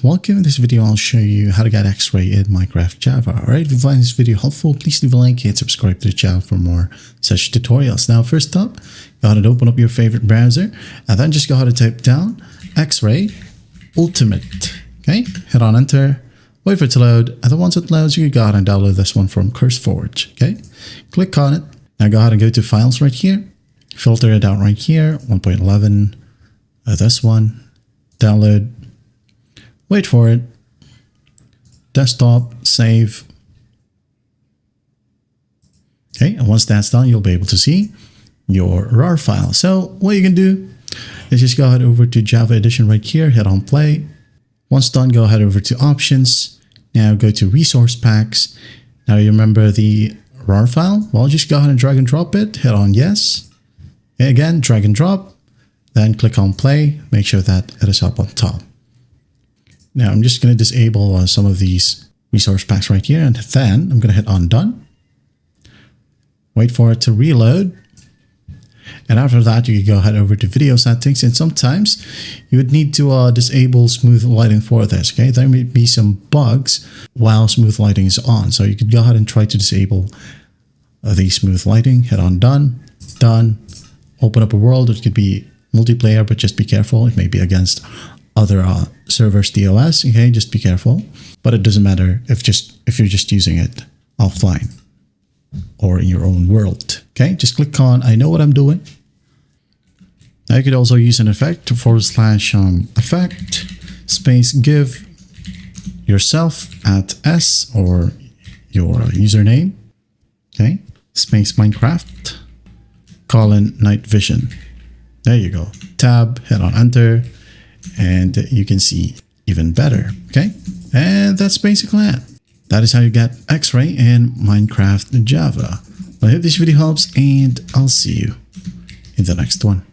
Welcome. In this video, I'll show you how to get X-Ray in Minecraft Java. Alright, if you find this video helpful, please leave a like and subscribe to the channel for more such tutorials. Now, first up, go ahead and open up your favorite browser, and then just go ahead and type down X-Ray Ultimate. Okay, hit on enter, wait for it to load, and then once it loads, you can go ahead and download this one from CurseForge. Okay, click on it. Now go ahead and go to Files right here, filter it out right here, 1.11, this one, download. Wait for it, desktop, save. Okay, and once that's done, you'll be able to see your RAR file. So what you can do is just go ahead over to Java Edition right here, hit on play. Once done, go ahead over to options. Now go to resource packs. Now you remember the RAR file? Well, just go ahead and drag and drop it, hit on yes. Okay, again, drag and drop, then click on play, make sure that it is up on top. Now I'm just going to disable some of these resource packs right here, and then I'm going to hit on done. Wait for it to reload. And after that, you can go ahead over to video settings, and sometimes you would need to disable smooth lighting for this. Okay, there may be some bugs while smooth lighting is on, so you could go ahead and try to disable the smooth lighting. Hit on done, done. Open up a world. It could be multiplayer, but just be careful. It may be against other servers DOS. Okay, just be careful. But it doesn't matter if you're just using it offline or in your own world. Okay, just click on I know what I'm doing. Now you could also use an effect, / effect space give yourself at S or your username. Okay, space Minecraft colon night vision. There you go. Tab, hit on enter, and you can see even better. Okay, and that's basically it. That is how you get X-Ray in Minecraft Java. I hope this video helps, and I'll see you in the next one.